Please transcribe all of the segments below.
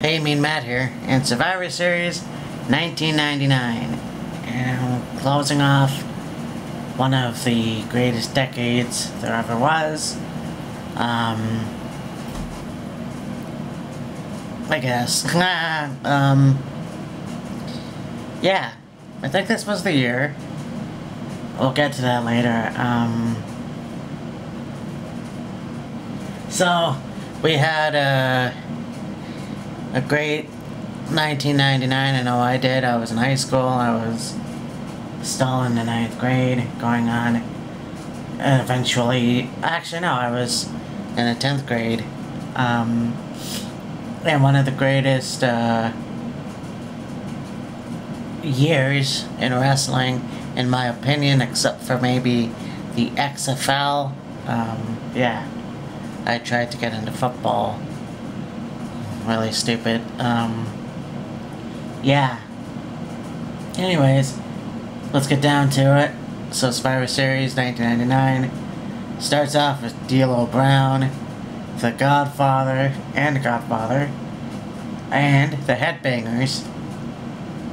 Hey, Mean Matt here, and Survivor Series 1999. And closing off one of the greatest decades there ever was. I guess. Yeah, I think this was the year. We'll get to that later. So, we had a great 1999. I know I did. I was in high school. I was still in the 9th grade, going on. And eventually, actually no, I was in the 10th grade. And one of the greatest years in wrestling, in my opinion, except for maybe the XFL. Yeah, I tried to get into football. Really stupid. Yeah. Anyways, let's get down to it. So, Survivor Series 1999 starts off with D'Lo Brown, the Godfather, and the Headbangers,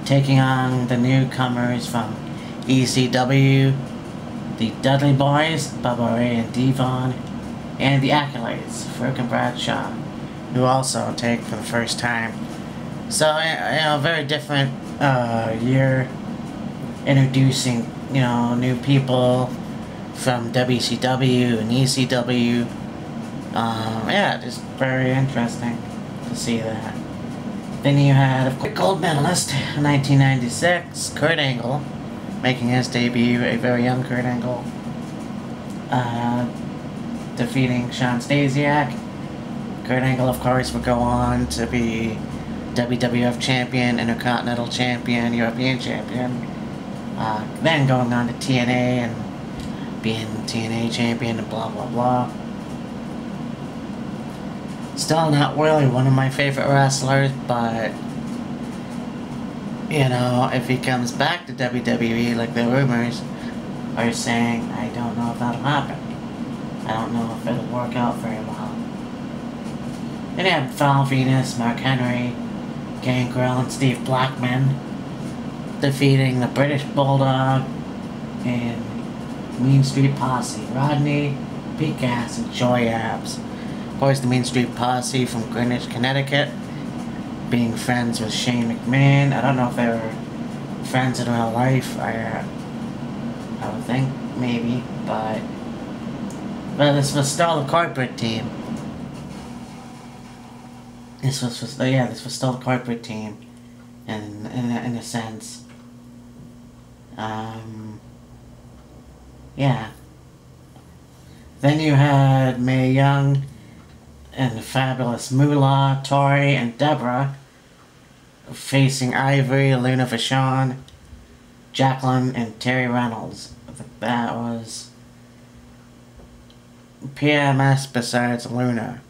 taking on the newcomers from ECW, the Dudley Boys, Bubba Ray and Devon, and the Acolytes, Farouk and Bradshaw, who also take for the first time. So, very different year, introducing, new people from WCW and ECW. Yeah, just very interesting to see that. Then you had a gold medalist in 1996, Kurt Angle, making his debut, a very young Kurt Angle, defeating Shawn Stasiak. Kurt Angle, of course, would go on to be WWF Champion, Intercontinental Champion, European Champion. Then going on to TNA and being TNA Champion and blah blah blah. Still not really one of my favorite wrestlers, but if he comes back to WWE like the rumors are saying, I don't know if that'll happen. I don't know if it'll work out very well. Then you had Val Venus, Mark Henry, Gangrel, and Steve Blackman defeating the British Bulldog and Mean Street Posse, Rodney, Pete Gas, and Joy Abs. Of course, the Mean Street Posse from Greenwich, Connecticut, being friends with Shane McMahon. I don't know if they were friends in real life. I would think maybe, but this was still a corporate team. This was still a corporate team, in a sense. Yeah. Then you had Mae Young and the Fabulous Moolah, Tori, and Deborah facing Ivory, Luna Vachon, Jacqueline, and Terry Reynolds. That was PMS besides Luna.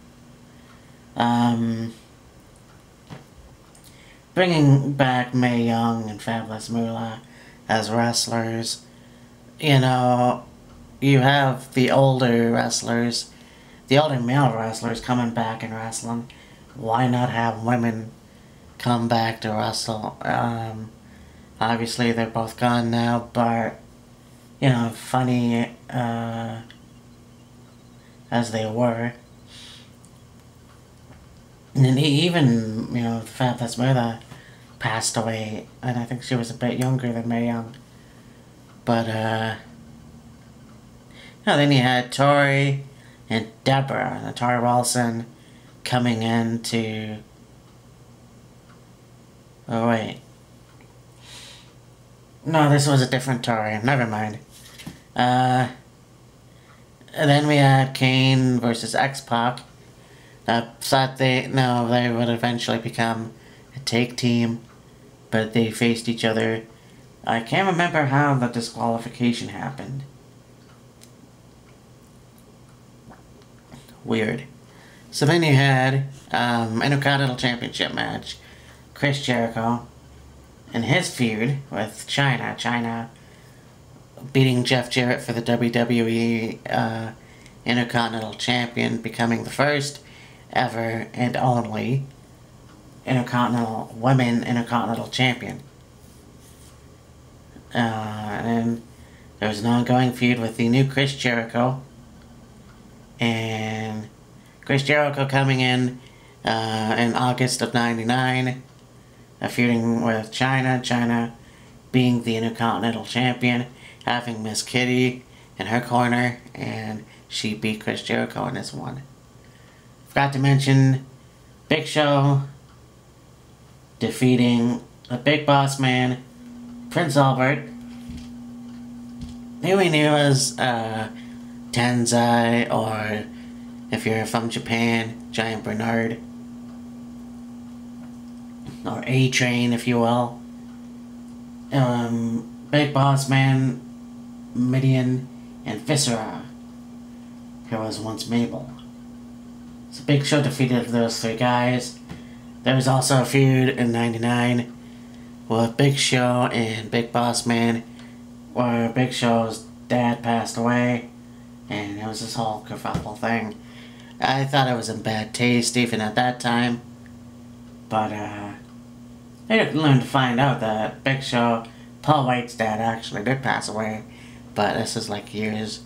Bringing back Mae Young and Fabulous Moolah as wrestlers, you have the older wrestlers, the older male wrestlers coming back and wrestling. Why not have women come back to wrestle? Obviously they're both gone now, but, funny as they were. And then even, Fabulous Moolah passed away, and I think she was a bit younger than Mae Young. But, then you had Tori and Deborah, and Tori Wilson coming in to... Oh, wait. No, this was a different Tori. Never mind. And then we had Kane versus X-Pac. Thought they would eventually become a tag team, but they faced each other. I can't remember how the disqualification happened. Weird. So then you had Intercontinental Championship match. Chris Jericho and his feud with Chyna. Chyna beating Jeff Jarrett for the WWE Intercontinental Champion, becoming the first ever and only women Intercontinental Champion. And then there was an ongoing feud with the new Chris Jericho. And Chris Jericho coming in August of '99, feuding with Chyna. Chyna being the Intercontinental Champion, having Miss Kitty in her corner, and she beat Chris Jericho in this one. Forgot to mention Big Show defeating the Big Boss Man, Prince Albert, who we knew as Tenzai, or if you're from Japan, Giant Bernard, or A-Train, if you will. Big Boss Man, Midian, and Viscera, who was once Mabel. So Big Show defeated those three guys. There was also a feud in '99 with Big Show and Big Boss Man, where Big Show's dad passed away, and it was this whole kerfuffle thing. I thought it was in bad taste even at that time, but I didn't learn to find out that Big Show, Paul White's dad, actually did pass away, but this is like years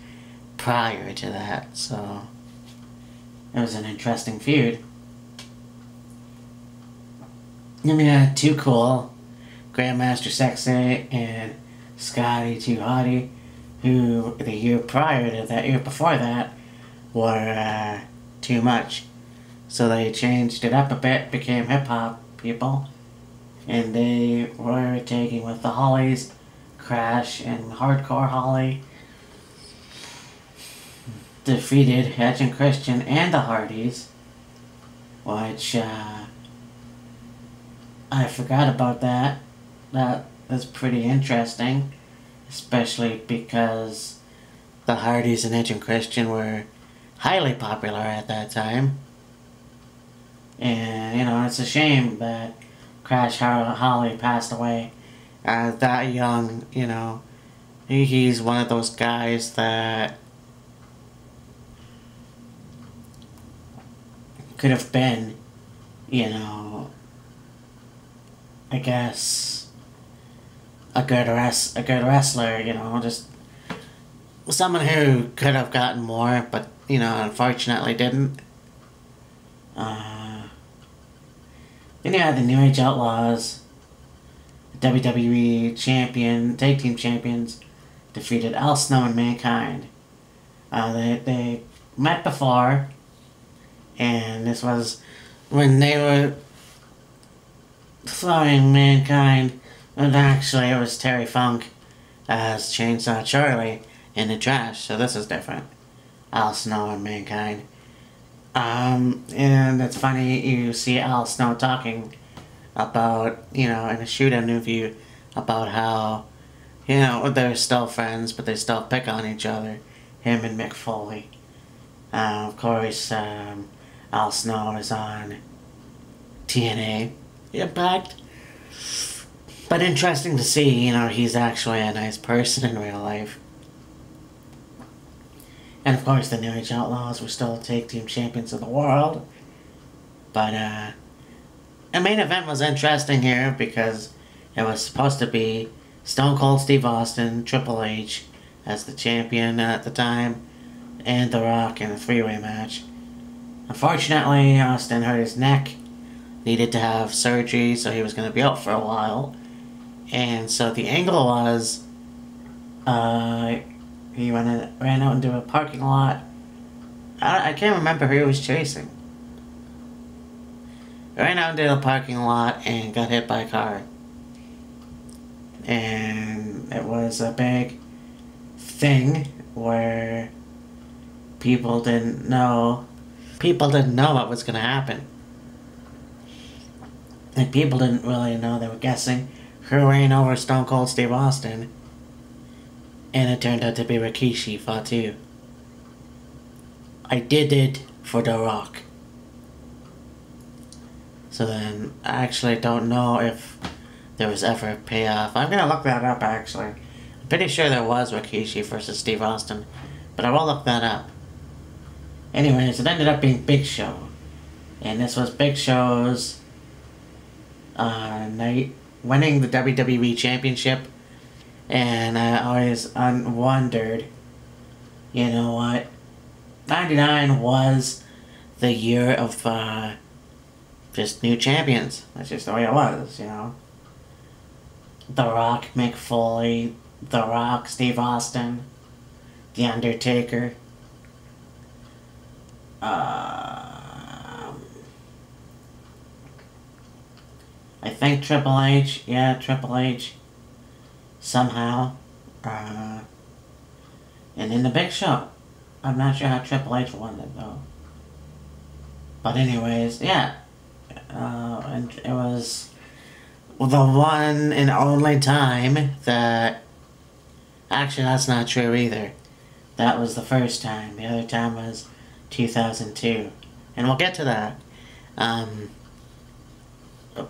prior to that, so it was an interesting feud. Then we had Too Cool, Grandmaster Sexay, and Scotty Too Hottie, who the year before that, were too much. So they changed it up a bit, became hip-hop people, and they were taking with the Hollies, Crash and Hardcore Holly, defeated Edge and Christian and the Hardys, which I forgot about that. That was pretty interesting, especially because the Hardys and Edge and Christian were highly popular at that time. And, you know, it's a shame that Crash Holly passed away that young, you know. He's one of those guys that could have been, you know, I guess, a good wrestler, you know, just someone who could have gotten more, but, you know, unfortunately didn't. Then you had the New Age Outlaws, WWE Tag Team Champions, defeated Al Snow and Mankind. They met before, and this was when they were throwing Mankind, and actually it was Terry Funk as Chainsaw Charlie in the trash, so this is different. Al Snow and Mankind. And it's funny, you see Al Snow talking about, you know, in a shoot interview, about how, you know, they're still friends, but they still pick on each other, him and Mick Foley. Of course, Al Snow is on TNA Impact. But interesting to see, you know, he's actually a nice person in real life. And of course, the New Age Outlaws were still Tag Team Champions of the world. But, the main event was interesting here because it was supposed to be Stone Cold Steve Austin, Triple H as the champion at the time, and The Rock in a three-way match. Unfortunately, Austin hurt his neck, needed to have surgery, so he was going to be out for a while. And so the angle was, he ran out into a parking lot. I can't remember who he was chasing. Ran out into the parking lot and got hit by a car. And it was a big thing where people didn't know what was going to happen. And people didn't really know. They were guessing who ran over Stone Cold Steve Austin. And it turned out to be Rikishi Fatu. I did it for The Rock. So then, I actually don't know if there was ever a payoff. I'm gonna look that up, actually. I'm pretty sure there was Rikishi versus Steve Austin, but I will look that up. Anyways, it ended up being Big Show. And this was Big Show's night, winning the WWE Championship. And I always wondered, you know what, 99 was the year of just new champions. That's just the way it was, you know. The Rock, Mick Foley, The Rock, Steve Austin, The Undertaker. I think Triple H, yeah, Triple H, somehow. And in the Big Show. I'm not sure how Triple H won it, though. But anyways, yeah. And it was the one and only time that... Actually, that's not true either. That was the first time. The other time was 2002. And we'll get to that. A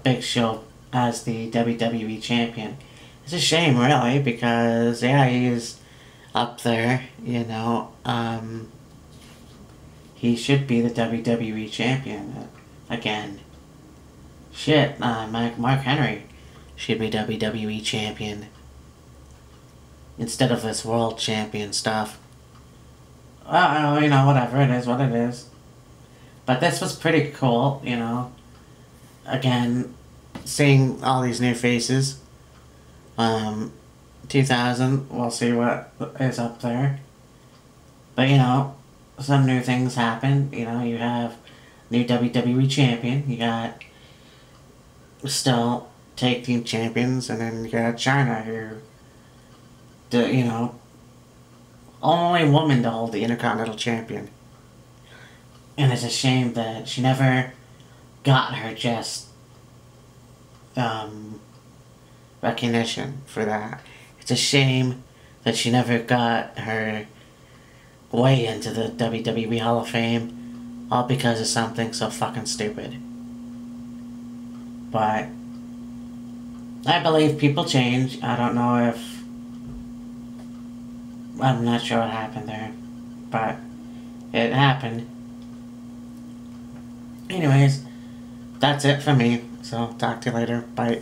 Big Show as the WWE Champion. It's a shame, really, because, yeah, he's up there, you know. He should be the WWE Champion again. Shit, Mark Henry should be WWE Champion instead of this World Champion stuff. Well, you know, whatever, it is what it is. But this was pretty cool, you know. Again, seeing all these new faces. 2000, we'll see what is up there. But, you know, some new things happen. You know, you have new WWE Champion. You got still Tag Team Champions. And then you got China, who, you know, only woman to hold the Intercontinental Champion. And it's a shame that she never got her just recognition for that. It's a shame that she never got her way into the WWE Hall of Fame, all because of something so fucking stupid. But I believe people change. I don't know if... I'm not sure what happened there, but it happened. Anyways, that's it for me. So, talk to you later. Bye.